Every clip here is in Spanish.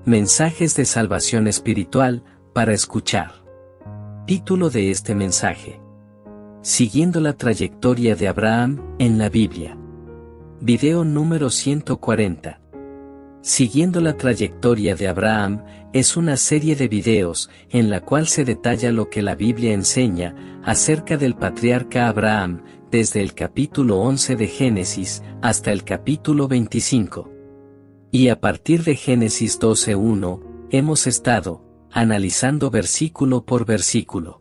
Mensajes de salvación espiritual, para escuchar. Título de este mensaje: Siguiendo la trayectoria de Abraham, en la Biblia. Video número 140. Siguiendo la trayectoria de Abraham, es una serie de videos, en la cual se detalla lo que la Biblia enseña, acerca del patriarca Abraham, desde el capítulo 11 de Génesis, hasta el capítulo 25. Y a partir de Génesis 12:1, hemos estado analizando versículo por versículo.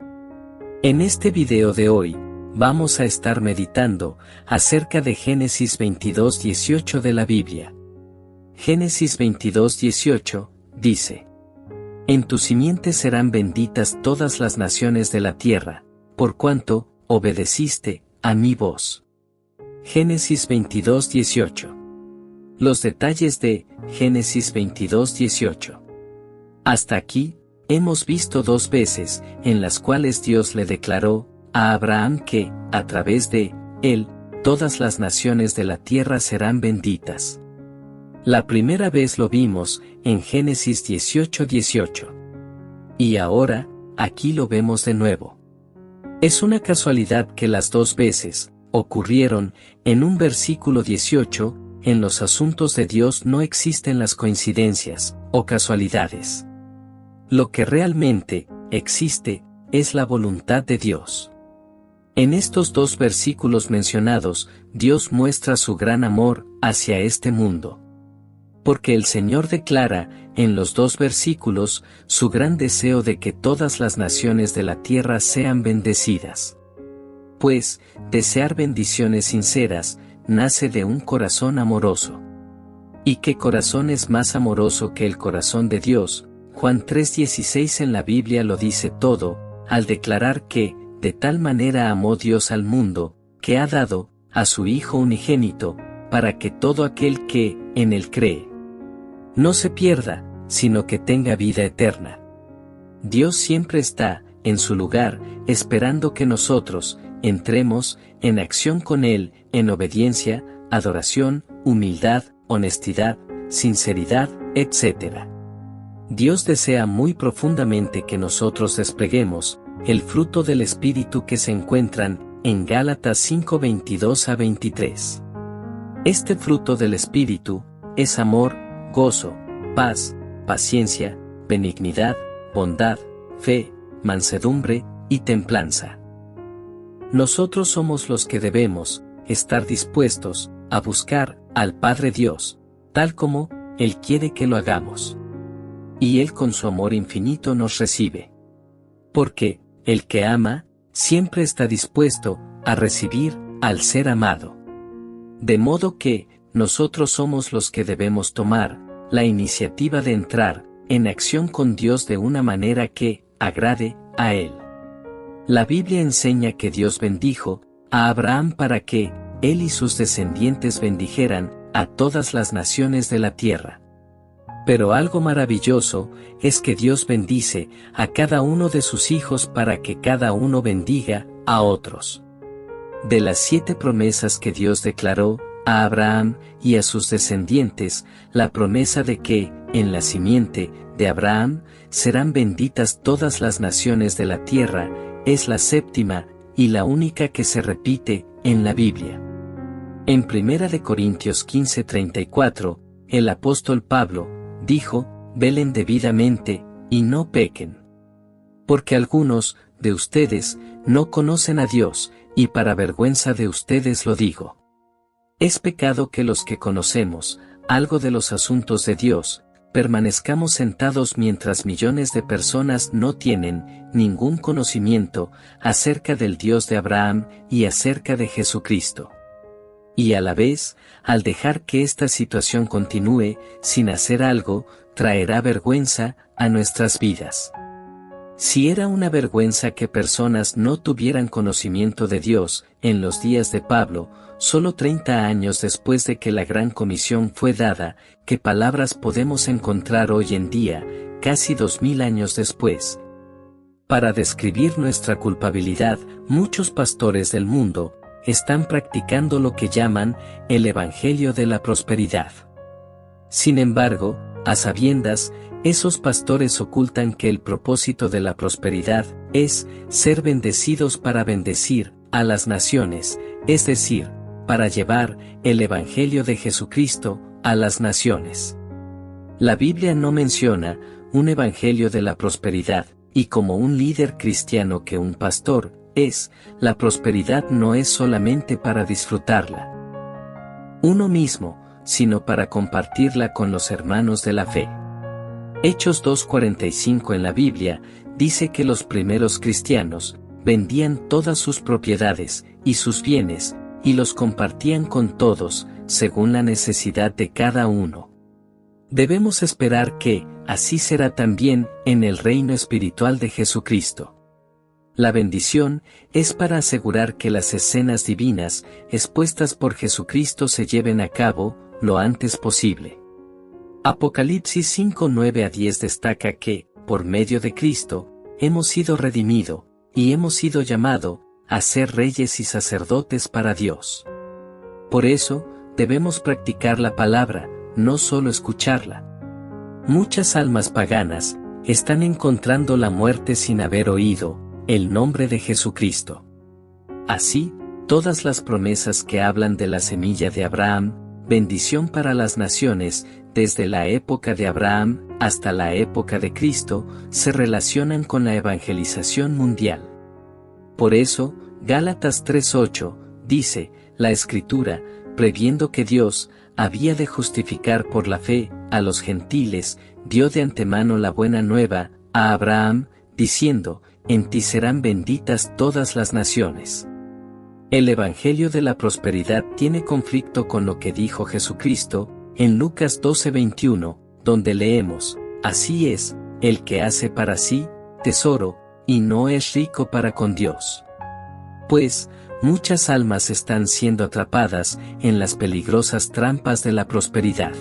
En este video de hoy, vamos a estar meditando acerca de Génesis 22:18 de la Biblia. Génesis 22:18, dice: En tu simiente serán benditas todas las naciones de la tierra, por cuanto obedeciste a mi voz. Génesis 22:18. Los detalles de Génesis 22:18. Hasta aquí, hemos visto dos veces en las cuales Dios le declaró a Abraham que, a través de él, todas las naciones de la tierra serán benditas. La primera vez lo vimos en Génesis 18:18. Y ahora, aquí lo vemos de nuevo. Es una casualidad que las dos veces ocurrieron en un versículo 18. En los asuntos de Dios no existen las coincidencias o casualidades. Lo que realmente existe es la voluntad de Dios. En estos dos versículos mencionados, Dios muestra su gran amor hacia este mundo. Porque el Señor declara, en los dos versículos, su gran deseo de que todas las naciones de la tierra sean bendecidas. Pues, desear bendiciones sinceras, nace de un corazón amoroso. ¿Y qué corazón es más amoroso que el corazón de Dios? Juan 3:16 en la Biblia lo dice todo, al declarar que, de tal manera amó Dios al mundo, que ha dado a su Hijo unigénito, para que todo aquel que en él cree no se pierda, sino que tenga vida eterna. Dios siempre está en su lugar, esperando que nosotros entremos en acción con Él, en obediencia, adoración, humildad, honestidad, sinceridad, etc. Dios desea muy profundamente que nosotros despleguemos el fruto del Espíritu que se encuentran en Gálatas 5:22-23. Este fruto del Espíritu es amor, gozo, paz, paciencia, benignidad, bondad, fe, mansedumbre y templanza. Nosotros somos los que debemos estar dispuestos a buscar al Padre Dios, tal como Él quiere que lo hagamos. Y Él con su amor infinito nos recibe. Porque el que ama, siempre está dispuesto a recibir al ser amado. De modo que, nosotros somos los que debemos tomar la iniciativa de entrar en acción con Dios de una manera que agrade a Él. La Biblia enseña que Dios bendijo a Abraham para que él y sus descendientes bendijeran a todas las naciones de la tierra. Pero algo maravilloso es que Dios bendice a cada uno de sus hijos para que cada uno bendiga a otros. De las 7 promesas que Dios declaró a Abraham y a sus descendientes, la promesa de que, en la simiente de Abraham, serán benditas todas las naciones de la tierra, es la 7ª y la única que se repite en la Biblia. En 1 Corintios 15:34, el apóstol Pablo dijo: velen debidamente, y no pequen. Porque algunos de ustedes no conocen a Dios, y para vergüenza de ustedes lo digo. Es pecado que los que conocemos algo de los asuntos de Dios, permanezcamos sentados mientras millones de personas no tienen ningún conocimiento acerca del Dios de Abraham y acerca de Jesucristo. Y a la vez, al dejar que esta situación continúe sin hacer algo, traerá vergüenza a nuestras vidas. Si era una vergüenza que personas no tuvieran conocimiento de Dios en los días de Pablo, solo 30 años después de que la Gran Comisión fue dada, ¿qué palabras podemos encontrar hoy en día, casi 2000 años después? Para describir nuestra culpabilidad, muchos pastores del mundo están practicando lo que llaman el Evangelio de la Prosperidad. Sin embargo, a sabiendas esos pastores ocultan que el propósito de la prosperidad es ser bendecidos para bendecir a las naciones, es decir, para llevar el Evangelio de Jesucristo a las naciones. La Biblia no menciona un Evangelio de la prosperidad, y como un líder cristiano que un pastor es, la prosperidad no es solamente para disfrutarla uno mismo, sino para compartirla con los hermanos de la fe. Hechos 2:45 en la Biblia dice que los primeros cristianos vendían todas sus propiedades y sus bienes, y los compartían con todos, según la necesidad de cada uno. Debemos esperar que, así será también, en el reino espiritual de Jesucristo. La bendición es para asegurar que las escenas divinas expuestas por Jesucristo se lleven a cabo lo antes posible. Apocalipsis 5:9-10 destaca que, por medio de Cristo, hemos sido redimidos, y hemos sido llamados a ser reyes y sacerdotes para Dios. Por eso, debemos practicar la palabra, no solo escucharla. Muchas almas paganas están encontrando la muerte sin haber oído el nombre de Jesucristo. Así, todas las promesas que hablan de la semilla de Abraham, bendición para las naciones, desde la época de Abraham hasta la época de Cristo, se relacionan con la evangelización mundial. Por eso, Gálatas 3:8, dice, la Escritura, previendo que Dios había de justificar por la fe a los gentiles, dio de antemano la buena nueva a Abraham, diciendo, en ti serán benditas todas las naciones. El Evangelio de la prosperidad tiene conflicto con lo que dijo Jesucristo, en Lucas 12:21, donde leemos, así es, el que hace para sí, tesoro, y no es rico para con Dios. Pues, muchas almas están siendo atrapadas en las peligrosas trampas de la prosperidad.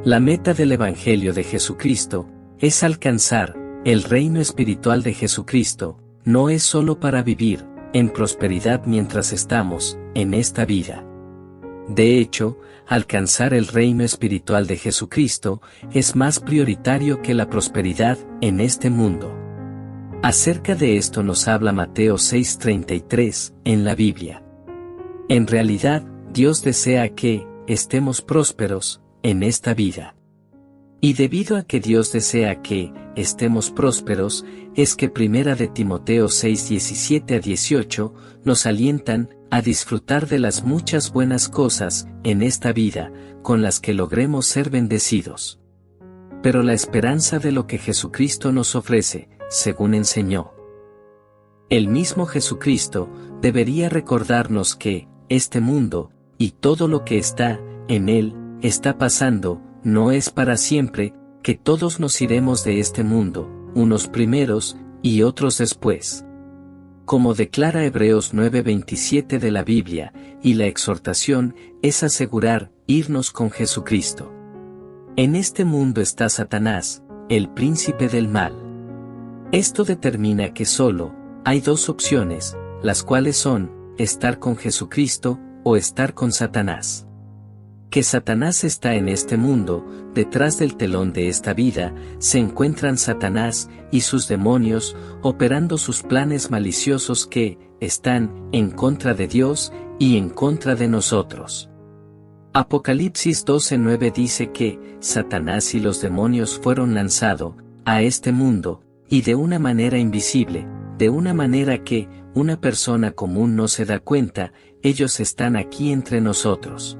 La meta del Evangelio de Jesucristo es alcanzar el reino espiritual de Jesucristo, no es solo para vivir en prosperidad mientras estamos en esta vida. De hecho, alcanzar el reino espiritual de Jesucristo es más prioritario que la prosperidad en este mundo. Acerca de esto nos habla Mateo 6:33 en la Biblia. En realidad, Dios desea que estemos prósperos en esta vida. Y debido a que Dios desea que estemos prósperos, es que 1 de Timoteo 6:17-18 nos alientan a disfrutar de las muchas buenas cosas en esta vida, con las que logremos ser bendecidos. Pero la esperanza de lo que Jesucristo nos ofrece, según enseñó el mismo Jesucristo, debería recordarnos que este mundo, y todo lo que está en él, está pasando, no es para siempre, que todos nos iremos de este mundo, unos primeros, y otros después. Como declara Hebreos 9:27 de la Biblia, y la exhortación es asegurar irnos con Jesucristo. En este mundo está Satanás, el príncipe del mal. Esto determina que solo hay dos opciones, las cuales son, estar con Jesucristo, o estar con Satanás. Que Satanás está en este mundo, detrás del telón de esta vida, se encuentran Satanás y sus demonios, operando sus planes maliciosos que están en contra de Dios y en contra de nosotros. Apocalipsis 12:9 dice que Satanás y los demonios fueron lanzados a este mundo, y de una manera invisible, de una manera que una persona común no se da cuenta, ellos están aquí entre nosotros.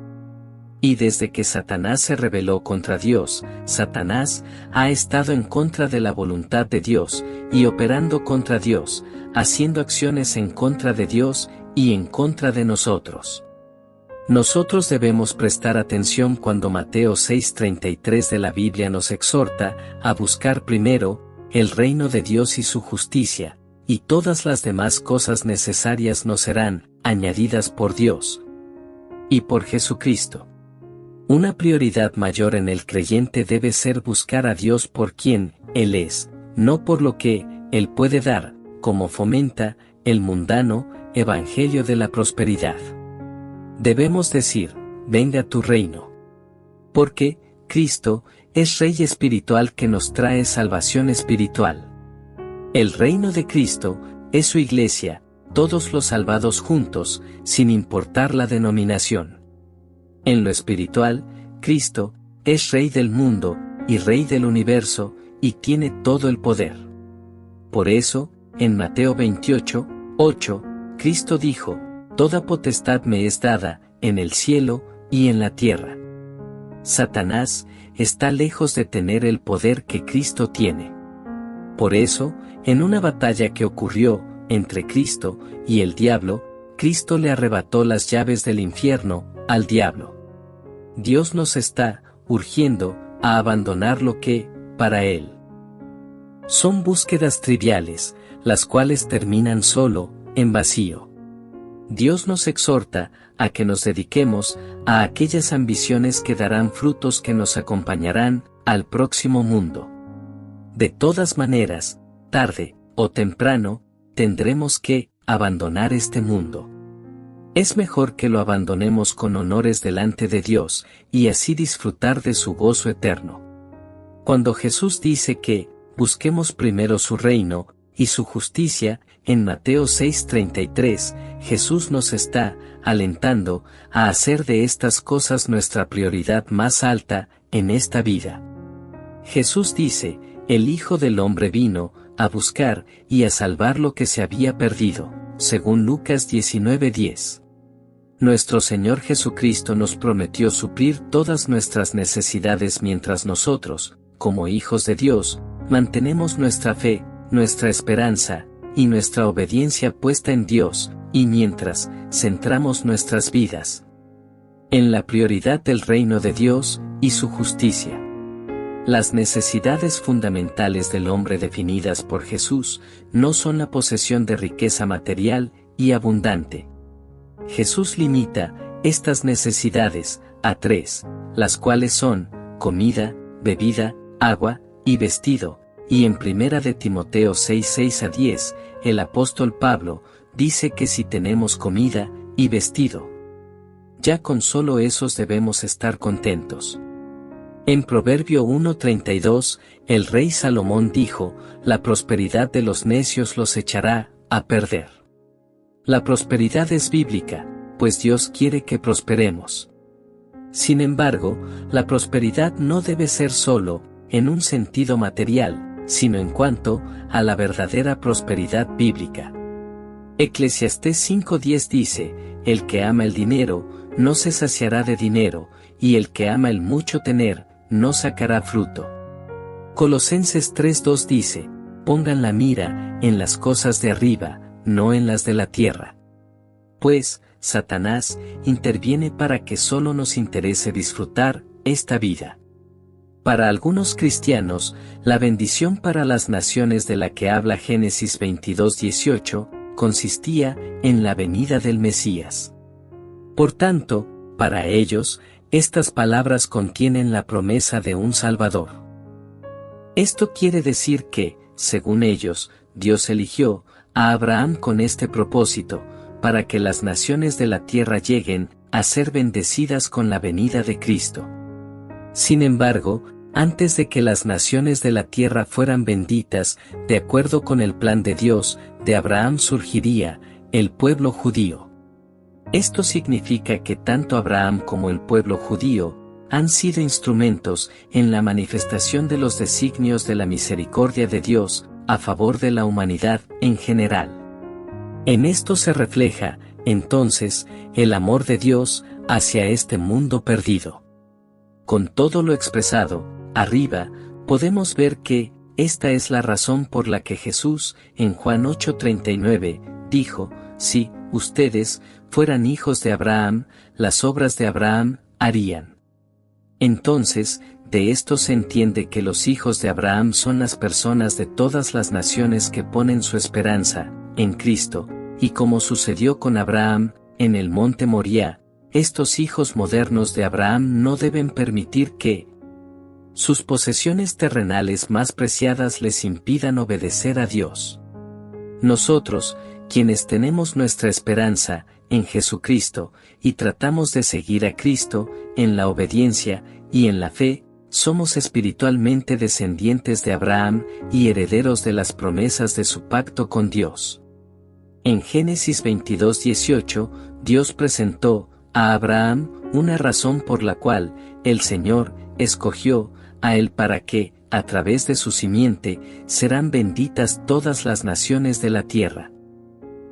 Y desde que Satanás se rebeló contra Dios, Satanás ha estado en contra de la voluntad de Dios, y operando contra Dios, haciendo acciones en contra de Dios y en contra de nosotros. Nosotros debemos prestar atención cuando Mateo 6:33 de la Biblia nos exhorta a buscar primero el reino de Dios y su justicia, y todas las demás cosas necesarias nos serán añadidas por Dios y por Jesucristo. Una prioridad mayor en el creyente debe ser buscar a Dios por quien Él es, no por lo que Él puede dar, como fomenta el mundano evangelio de la prosperidad. Debemos decir, venga tu reino. Porque Cristo es Rey espiritual que nos trae salvación espiritual. El reino de Cristo es su iglesia, todos los salvados juntos, sin importar la denominación. En lo espiritual, Cristo es Rey del mundo y Rey del universo, y tiene todo el poder. Por eso, en Mateo 28:8, Cristo dijo: Toda potestad me es dada, en el cielo y en la tierra. Satanás está lejos de tener el poder que Cristo tiene. Por eso, en una batalla que ocurrió entre Cristo y el diablo, Cristo le arrebató las llaves del infierno al diablo. Dios nos está urgiendo a abandonar lo que, para Él, son búsquedas triviales, las cuales terminan solo en vacío. Dios nos exhorta a que nos dediquemos a aquellas ambiciones que darán frutos que nos acompañarán al próximo mundo. De todas maneras, tarde o temprano, tendremos que abandonar este mundo. Es mejor que lo abandonemos con honores delante de Dios, y así disfrutar de su gozo eterno. Cuando Jesús dice que busquemos primero su reino y su justicia, en Mateo 6:33, Jesús nos está alentando a hacer de estas cosas nuestra prioridad más alta en esta vida. Jesús dice: el Hijo del Hombre vino a buscar y a salvar lo que se había perdido, según Lucas 19:10. Nuestro Señor Jesucristo nos prometió suplir todas nuestras necesidades mientras nosotros, como hijos de Dios, mantenemos nuestra fe, nuestra esperanza y nuestra obediencia puesta en Dios, y mientras centramos nuestras vidas en la prioridad del reino de Dios y su justicia. Las necesidades fundamentales del hombre definidas por Jesús no son la posesión de riqueza material y abundante. Jesús limita estas necesidades a 3, las cuales son comida, bebida, agua y vestido, y en 1 de Timoteo 6:6-10, el apóstol Pablo dice que si tenemos comida y vestido, ya con solo esos debemos estar contentos. En Proverbio 1:32, el rey Salomón dijo: la prosperidad de los necios los echará a perder. La prosperidad es bíblica, pues Dios quiere que prosperemos. Sin embargo, la prosperidad no debe ser solo en un sentido material, sino en cuanto a la verdadera prosperidad bíblica. Eclesiastés 5:10 dice: el que ama el dinero, no se saciará de dinero, y el que ama el mucho tener, no sacará fruto. Colosenses 3:2 dice: pongan la mira en las cosas de arriba, no en las de la tierra. Pues, Satanás interviene para que solo nos interese disfrutar esta vida. Para algunos cristianos, la bendición para las naciones de la que habla Génesis 22:18, consistía en la venida del Mesías. Por tanto, para ellos, estas palabras contienen la promesa de un Salvador. Esto quiere decir que, según ellos, Dios eligió a Abraham con este propósito, para que las naciones de la tierra lleguen a ser bendecidas con la venida de Cristo. Sin embargo, antes de que las naciones de la tierra fueran benditas, de acuerdo con el plan de Dios, de Abraham surgiría el pueblo judío. Esto significa que tanto Abraham como el pueblo judío han sido instrumentos en la manifestación de los designios de la misericordia de Dios a favor de la humanidad en general. En esto se refleja, entonces, el amor de Dios hacia este mundo perdido. Con todo lo expresado arriba, podemos ver que esta es la razón por la que Jesús, en Juan 8:39, dijo: si ustedes fueran hijos de Abraham, las obras de Abraham harían. Entonces, de esto se entiende que los hijos de Abraham son las personas de todas las naciones que ponen su esperanza en Cristo, y como sucedió con Abraham en el monte Moriah, estos hijos modernos de Abraham no deben permitir que sus posesiones terrenales más preciadas les impidan obedecer a Dios. Nosotros, quienes tenemos nuestra esperanza en Jesucristo, y tratamos de seguir a Cristo en la obediencia y en la fe, somos espiritualmente descendientes de Abraham y herederos de las promesas de su pacto con Dios. En Génesis 22:18, Dios presentó a Abraham una razón por la cual el Señor escogió a él para que, a través de su simiente, serán benditas todas las naciones de la tierra.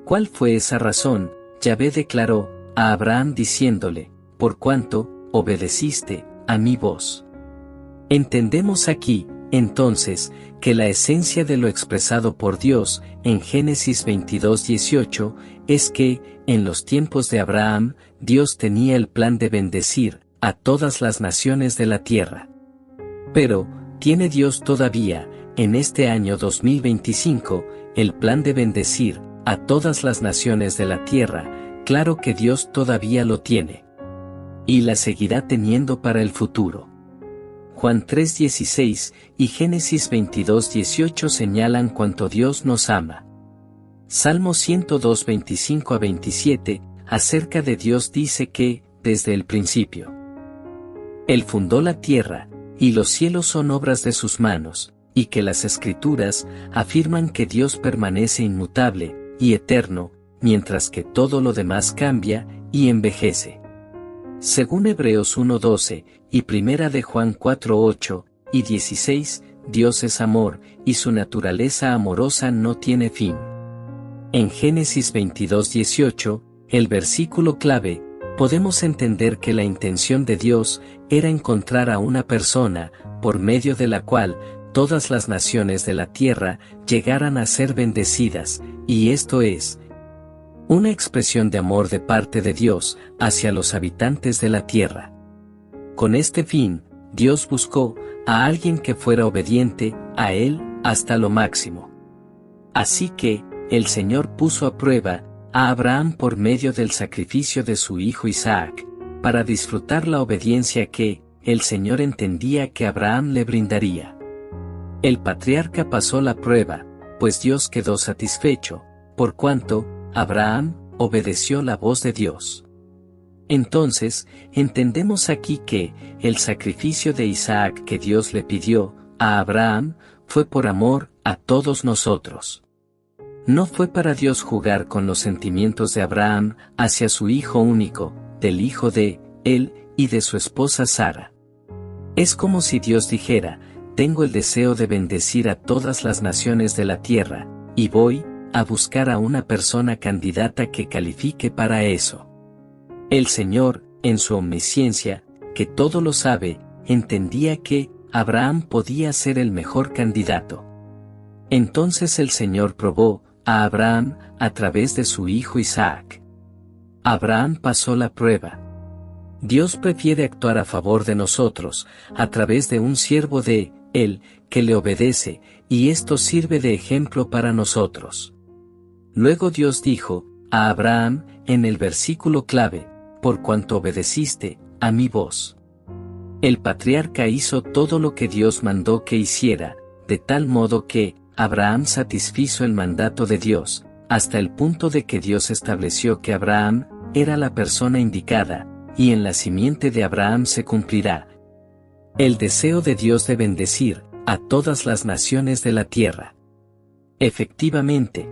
¿Cuál fue esa razón? Yahvé declaró a Abraham diciéndole: por cuanto obedeciste a mi voz. Entendemos aquí, entonces, que la esencia de lo expresado por Dios en Génesis 22:18 es que, en los tiempos de Abraham, Dios tenía el plan de bendecir a todas las naciones de la tierra. Pero, ¿tiene Dios todavía, en este año 2025, el plan de bendecir a todas las naciones de la tierra? Claro que Dios todavía lo tiene. Y la seguirá teniendo para el futuro. Juan 3:16 y Génesis 22:18 señalan cuánto Dios nos ama. Salmo 102:25-27, acerca de Dios dice que, desde el principio, Él fundó la tierra, y los cielos son obras de sus manos, y que las Escrituras afirman que Dios permanece inmutable y eterno, mientras que todo lo demás cambia y envejece. Según Hebreos 1:12 y Primera de Juan 4:8 y 16, Dios es amor, y su naturaleza amorosa no tiene fin. En Génesis 22:18, el versículo clave, podemos entender que la intención de Dios era encontrar a una persona, por medio de la cual todas las naciones de la tierra llegaran a ser bendecidas, y esto es una expresión de amor de parte de Dios hacia los habitantes de la tierra. Con este fin, Dios buscó a alguien que fuera obediente a Él hasta lo máximo. Así que, el Señor puso a prueba a Abraham por medio del sacrificio de su hijo Isaac, para disfrutar la obediencia que el Señor entendía que Abraham le brindaría. El patriarca pasó la prueba, pues Dios quedó satisfecho, por cuanto Abraham obedeció la voz de Dios. Entonces, entendemos aquí que el sacrificio de Isaac que Dios le pidió a Abraham fue por amor a todos nosotros. No fue para Dios jugar con los sentimientos de Abraham hacia su hijo único, del hijo de él y de su esposa Sara. Es como si Dios dijera: tengo el deseo de bendecir a todas las naciones de la tierra, y voy a buscar a una persona candidata que califique para eso. El Señor, en su omnisciencia, que todo lo sabe, entendía que Abraham podía ser el mejor candidato. Entonces el Señor probó a Abraham a través de su hijo Isaac. Abraham pasó la prueba. Dios prefiere actuar a favor de nosotros, a través de un siervo de Él, que le obedece, y esto sirve de ejemplo para nosotros. Luego Dios dijo a Abraham, en el versículo clave: por cuanto obedeciste a mi voz. El patriarca hizo todo lo que Dios mandó que hiciera, de tal modo que Abraham satisfizo el mandato de Dios, hasta el punto de que Dios estableció que Abraham era la persona indicada, y en la simiente de Abraham se cumplirá el deseo de Dios de bendecir a todas las naciones de la tierra. Efectivamente,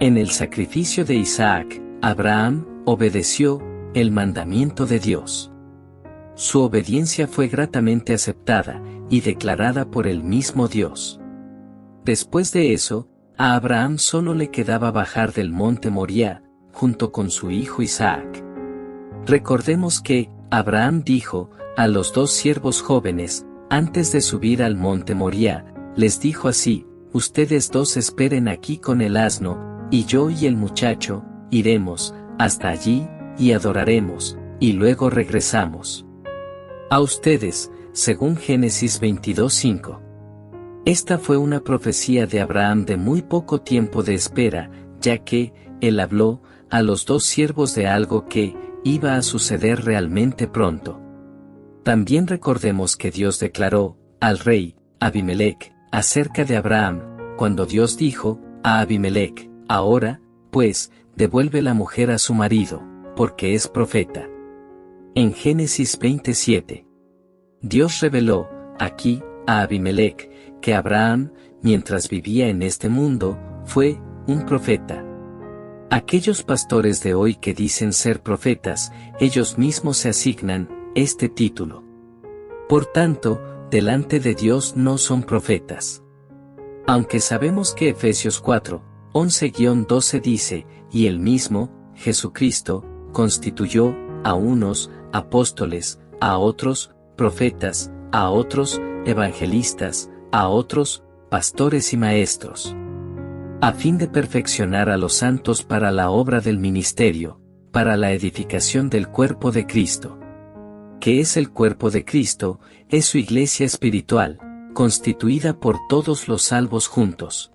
en el sacrificio de Isaac, Abraham obedeció el mandamiento de Dios. Su obediencia fue gratamente aceptada y declarada por el mismo Dios. Después de eso, a Abraham solo le quedaba bajar del monte Moriah, junto con su hijo Isaac. Recordemos que Abraham dijo a los dos siervos jóvenes, antes de subir al monte Moriah, les dijo así: ustedes dos esperen aquí con el asno, y yo y el muchacho iremos hasta allí y adoraremos, y luego regresamos a ustedes, según Génesis 22:5. Esta fue una profecía de Abraham de muy poco tiempo de espera, ya que él habló a los dos siervos de algo que iba a suceder realmente pronto. También recordemos que Dios declaró al rey Abimelec acerca de Abraham, cuando Dios dijo a Abimelec: ahora, pues, devuelve la mujer a su marido, porque es profeta. En Génesis 27. Dios reveló, aquí, a Abimelech, que Abraham, mientras vivía en este mundo, fue un profeta. Aquellos pastores de hoy que dicen ser profetas, ellos mismos se asignan este título. Por tanto, delante de Dios no son profetas. Aunque sabemos que Efesios 4, 11-12 dice, y él mismo, Jesucristo, constituyó a unos apóstoles, a otros profetas, a otros evangelistas, a otros pastores y maestros, a fin de perfeccionar a los santos para la obra del ministerio, para la edificación del cuerpo de Cristo. ¿Qué es el cuerpo de Cristo? Es su iglesia espiritual, constituida por todos los salvos juntos.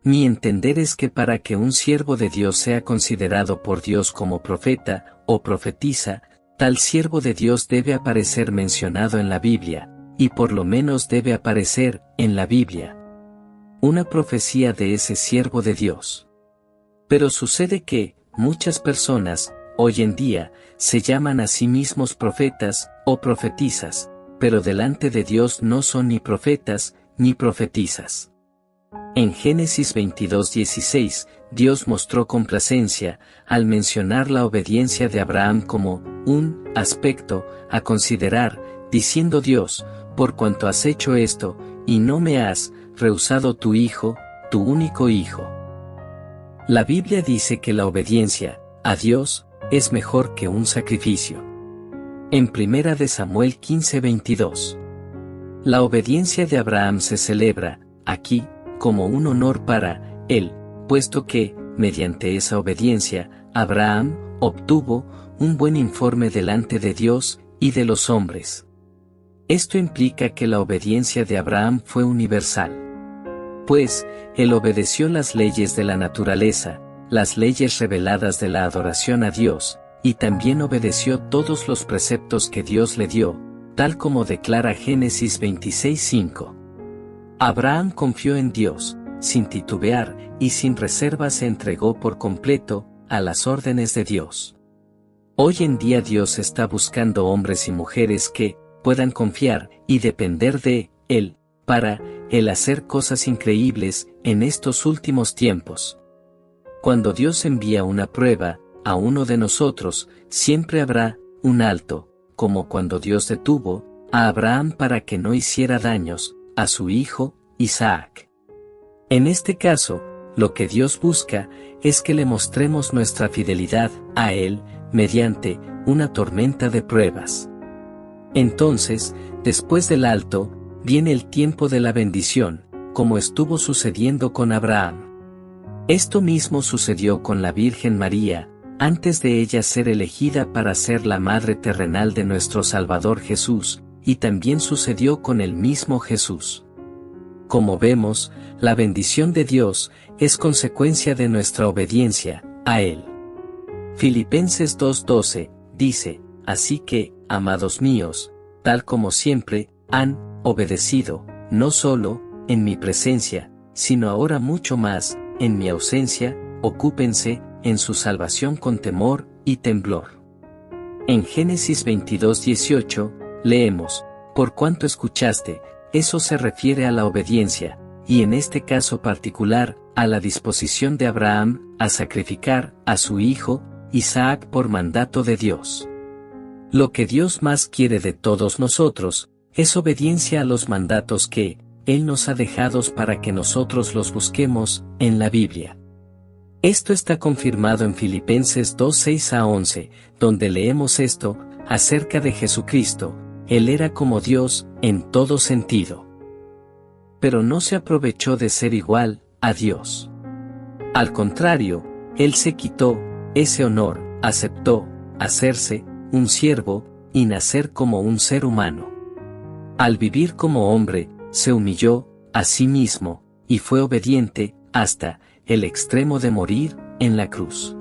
Mi entender es que para que un siervo de Dios sea considerado por Dios como profeta o profetisa, tal siervo de Dios debe aparecer mencionado en la Biblia, y por lo menos debe aparecer en la Biblia una profecía de ese siervo de Dios. Pero sucede que, muchas personas, hoy en día, se llaman a sí mismos profetas o profetisas, pero delante de Dios no son ni profetas ni profetisas. En Génesis 22:16, Dios mostró complacencia al mencionar la obediencia de Abraham como un aspecto a considerar, diciendo Dios, por cuanto has hecho esto, y no me has rehusado tu hijo, tu único hijo. La Biblia dice que la obediencia a Dios es mejor que un sacrificio. En 1 de Samuel 15:22. La obediencia de Abraham se celebra, aquí, como un honor para él, puesto que, mediante esa obediencia, Abraham obtuvo un buen informe delante de Dios y de los hombres. Esto implica que la obediencia de Abraham fue universal. Pues, él obedeció las leyes de la naturaleza, las leyes reveladas de la adoración a Dios, y también obedeció todos los preceptos que Dios le dio, tal como declara Génesis 26:5. Abraham confió en Dios, sin titubear y sin reserva se entregó por completo a las órdenes de Dios. Hoy en día Dios está buscando hombres y mujeres que puedan confiar y depender de Él, para Él hacer cosas increíbles en estos últimos tiempos. Cuando Dios envía una prueba a uno de nosotros, siempre habrá un alto, como cuando Dios detuvo a Abraham para que no hiciera daños a su hijo, Isaac. En este caso, lo que Dios busca es que le mostremos nuestra fidelidad a Él, mediante una tormenta de pruebas. Entonces, después del alto, viene el tiempo de la bendición, como estuvo sucediendo con Abraham. Esto mismo sucedió con la Virgen María, antes de ella ser elegida para ser la madre terrenal de nuestro Salvador Jesús, y también sucedió con el mismo Jesús. Como vemos, la bendición de Dios es consecuencia de nuestra obediencia a Él. Filipenses 2:12 dice, así que, amados míos, tal como siempre, han obedecido, no solo en mi presencia, sino ahora mucho más, en mi ausencia, ocúpense en su salvación con temor y temblor. En Génesis 22:18, leemos, por cuanto escuchaste, eso se refiere a la obediencia, y en este caso particular, a la disposición de Abraham a sacrificar a su hijo, Isaac por mandato de Dios. Lo que Dios más quiere de todos nosotros, es obediencia a los mandatos que Él nos ha dejado para que nosotros los busquemos en la Biblia. Esto está confirmado en Filipenses 2:6-11, donde leemos esto, acerca de Jesucristo, Él era como Dios, en todo sentido. Pero no se aprovechó de ser igual a Dios. Al contrario, Él se quitó ese honor, aceptó hacerse un siervo y nacer como un ser humano. Al vivir como hombre, se humilló a sí mismo, y fue obediente hasta el extremo de morir en la cruz.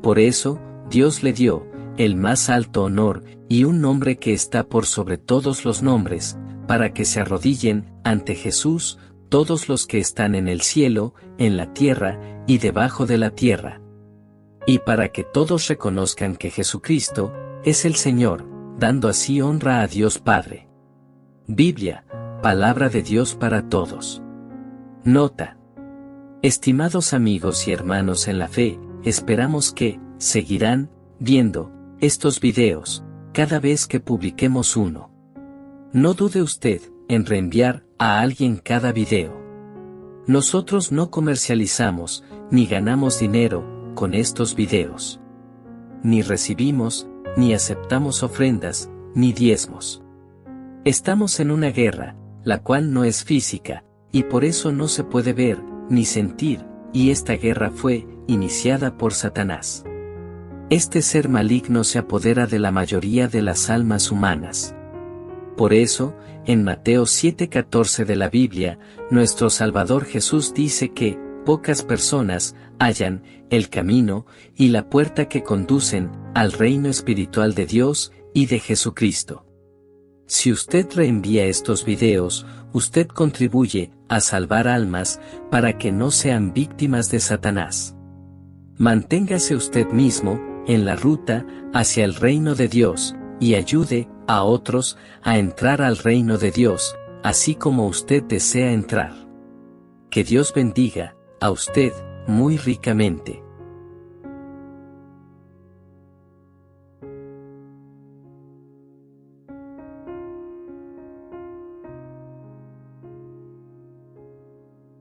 Por eso, Dios le dio el más alto honor y un nombre que está por sobre todos los nombres, para que se arrodillen ante Jesús todos los que están en el cielo, en la tierra y debajo de la tierra. Y para que todos reconozcan que Jesucristo es el Señor, dando así honra a Dios Padre. Biblia, palabra de Dios para todos. Nota. Estimados amigos y hermanos en la fe, esperamos que seguirán viendo estos videos cada vez que publiquemos uno. No dude usted en reenviar a alguien cada video. Nosotros no comercializamos ni ganamos dinero con estos videos. Ni recibimos, ni aceptamos ofrendas, ni diezmos. Estamos en una guerra, la cual no es física, y por eso no se puede ver, ni sentir, y esta guerra fue iniciada por Satanás. Este ser maligno se apodera de la mayoría de las almas humanas. Por eso, en Mateo 7:14 de la Biblia, nuestro Salvador Jesús dice que pocas personas hallan el camino y la puerta que conducen al reino espiritual de Dios y de Jesucristo. Si usted reenvía estos videos, usted contribuye a salvar almas para que no sean víctimas de Satanás. Manténgase usted mismo en la ruta hacia el reino de Dios y ayude a otros a entrar al reino de Dios, así como usted desea entrar. Que Dios bendiga a usted muy ricamente.